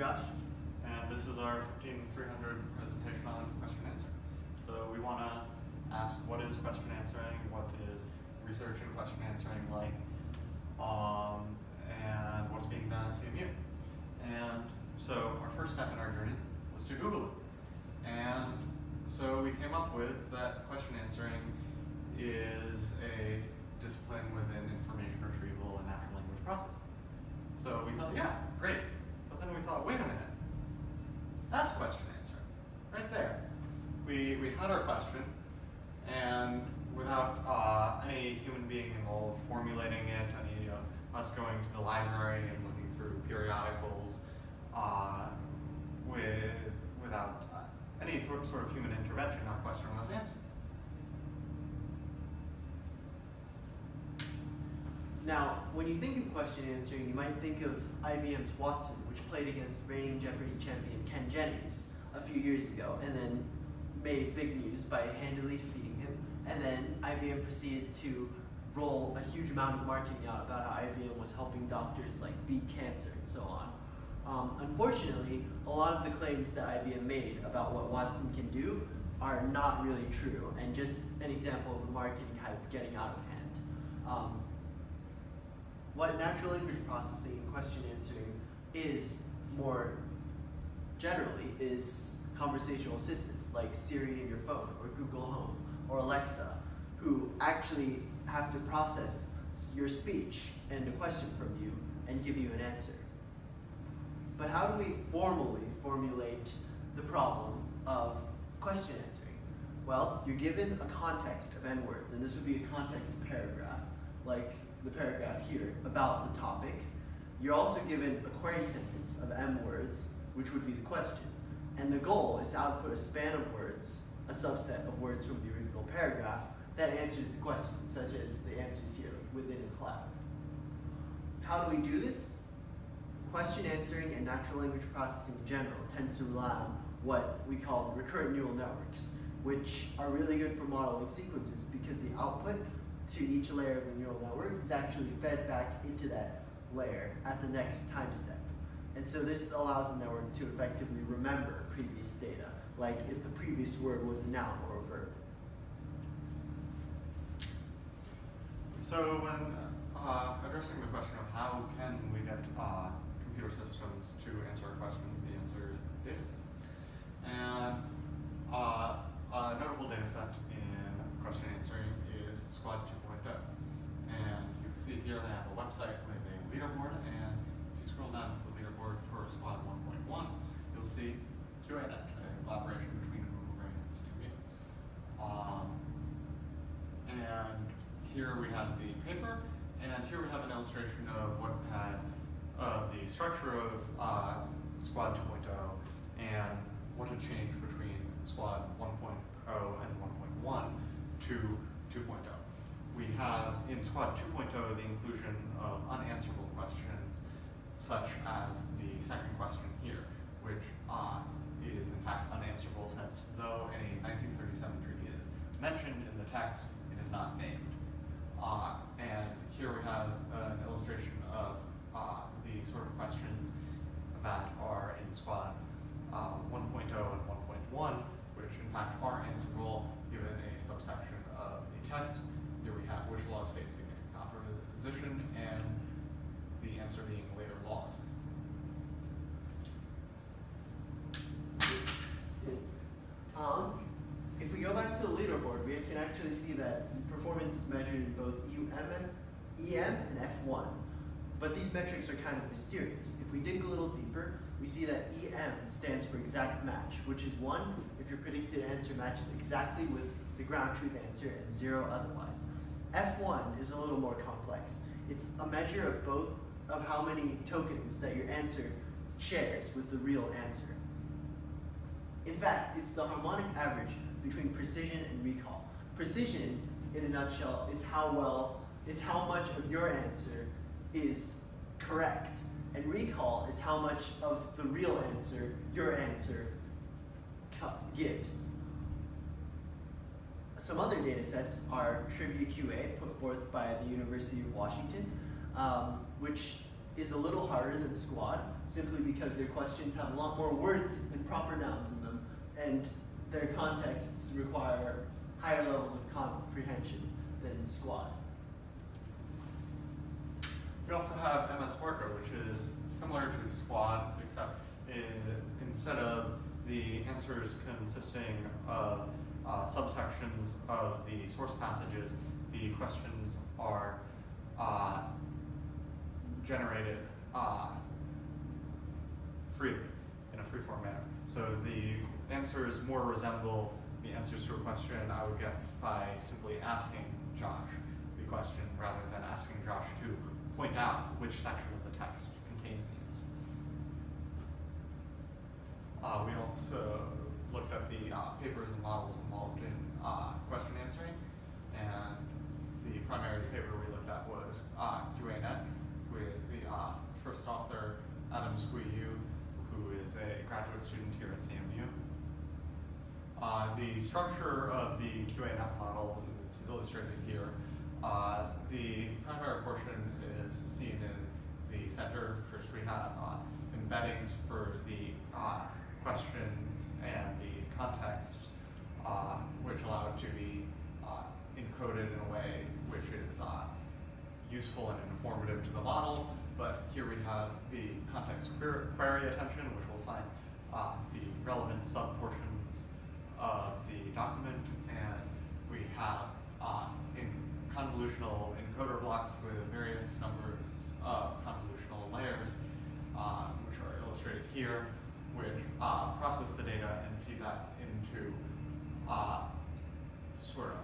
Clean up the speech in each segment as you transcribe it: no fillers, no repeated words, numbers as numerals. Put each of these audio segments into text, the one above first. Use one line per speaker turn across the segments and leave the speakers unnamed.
Josh.
And this is our 15300 presentation on question and answer. So we want to ask what is question answering, what is research in question answering like, and what's being done at CMU. And so our first step in our journey was to Google it. And so we came up with that question answering is a discipline within information retrieval and natural language processing. So we thought, yeah, great. But then we thought, wait a minute. That's question answering, right there. We had our question, and without any human being involved formulating it, any us going to the library and looking through periodicals, without any sort of human intervention, our question was answered.
Now, when you think of question answering, you might think of IBM's Watson, which played against reigning Jeopardy champion Ken Jennings a few years ago, and then made big news by handily defeating him. And then IBM proceeded to roll a huge amount of marketing out about how IBM was helping doctors like beat cancer and so on. Unfortunately, a lot of the claims that IBM made about what Watson can do are not really true, and just an example of the marketing hype getting out of hand. What natural language processing and question answering is more generally is conversational assistants like Siri in your phone or Google Home or Alexa, who actually have to process your speech and a question from you and give you an answer. But how do we formally formulate the problem of question answering? Well, you're given a context of n words, and this would be a context paragraph, like the paragraph here, about the topic. You're also given a query sentence of m words, which would be the question. And the goal is to output a span of words, a subset of words from the original paragraph, that answers the question, such as the answers here within a cloud. How do we do this? Question answering and natural language processing in general tends to rely on what we call recurrent neural networks, which are really good for modeling sequences because the output to each layer of the neural network is actually fed back into that layer at the next time step. And so this allows the network to effectively remember previous data, like if the previous word was a noun or a verb.
So when addressing the question of how can we get computer systems to answer our questions, the answer is datasets. And a notable dataset in question answering is Squad 2.0. And you can see here they have a website with a leaderboard, and if you scroll down to the leaderboard for Squad 1.1, you'll see QANet, a collaboration between Google Brain and CMU. And here we have the paper, and here we have an illustration of what had the structure of Squad 2.0 and what had changed between Squad 1.0 and 1.1 to 2.0. We have in Squad 2.0 the inclusion of unanswerable questions, such as the second question here, which is in fact unanswerable since though a 1937 treaty is mentioned in the text, it is not named. And here we have an illustration of the sort of questions that are in Squad 1.0 and 1.1, which in fact are answerable given a subsection of the text. Here we have which laws face significant opposition, and the answer being later laws.
If we go back to the leaderboard, we can actually see that performance is measured in both EM and F1. But these metrics are kind of mysterious. If we dig a little deeper, we see that EM stands for exact match, which is 1 if your predicted answer matches exactly with the ground truth answer and 0 otherwise. F1 is a little more complex. It's a measure of both of how many tokens that your answer shares with the real answer. In fact, it's the harmonic average between precision and recall. Precision, in a nutshell, is how much of your answer is correct, and recall is how much of the real answer your answer gives. Some other data sets are Trivia QA, put forth by the University of Washington, which is a little harder than Squad, simply because their questions have a lot more words and proper nouns in them, and their contexts require higher levels of comprehension than Squad.
We also have MS Orca, which is similar to Squad, except instead of the answers consisting of subsections of the source passages, the questions are generated freely in a free-form manner. So the answers more resemble the answers to a question I would get by simply asking Josh the question rather than asking Josh to point out which section of the text contains the answer. We also looked at the papers and models involved in question answering, and the primary paper we looked at was QANet with the first author, Adam Squee-Yu, who is a graduate student here at CMU. The structure of the QANet model is illustrated here. The primary portion is seen in the center. First we have embeddings for the questions and the context, which allow it to be encoded in a way which is useful and informative to the model. But here we have the context query attention, which will find the relevant sub-portions of the document, and we have in convolutional encoder blocks with various numbers of convolutional layers, which are illustrated here, which process the data and feed that into sort of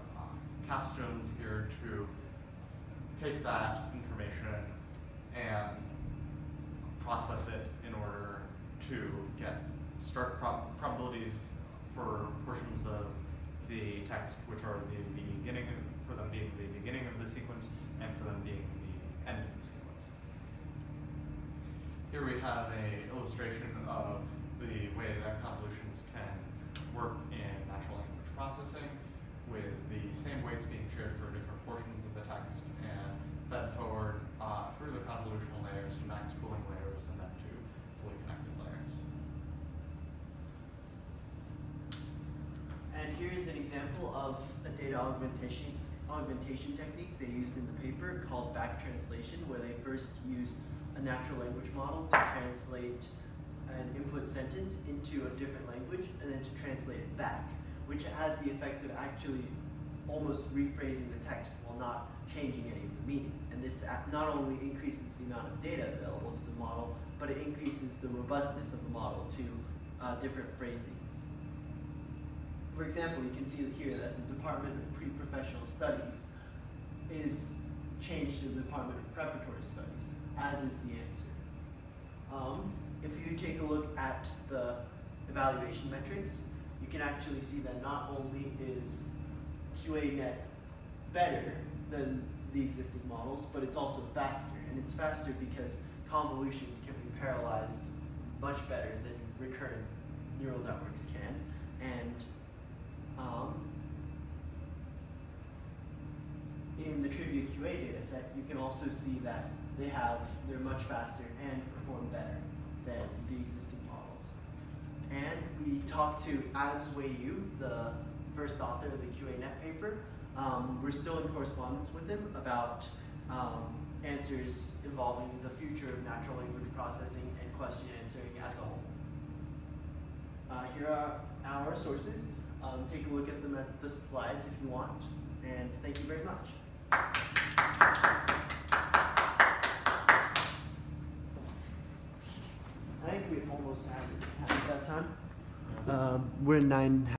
capstones here to take that information and process it in order to get start probabilities for portions of the text which are the beginning, for them being the beginning of the sequence and for them being the end of the sequence. Here we have an illustration of the way that convolutions can work in natural language processing, with the same weights being shared for different portions of the text and fed forward through the convolutional layers to max pooling layers and then to fully connected layers.
And here's an example of a data augmentation technique they used in the paper called back translation, where they first used a natural language model to translate an input sentence into a different language and then to translate it back, which has the effect of actually almost rephrasing the text while not changing any of the meaning. And this not only increases the amount of data available to the model, but it increases the robustness of the model to different phrasings. For example, you can see here that the Department of Pre-Professional Studies is changed to the Department of Preparatory Studies, as is the answer. If you take a look at the evaluation metrics, you can actually see that not only is QANet better than the existing models, but it's also faster. And it's faster because convolutions can be parallelized much better than recurrent neural networks can. And in the Trivia QA dataset, you can also see that they're much faster and perform better than the existing models. And we talked to Adam Squee-Yu, the first author of the QANet paper. We're still in correspondence with him about answers involving the future of natural language processing and question answering as a whole. Here are our sources. Take a look at them at the slides if you want, and thank you very much. I think we almost have it at that time. We're in 9.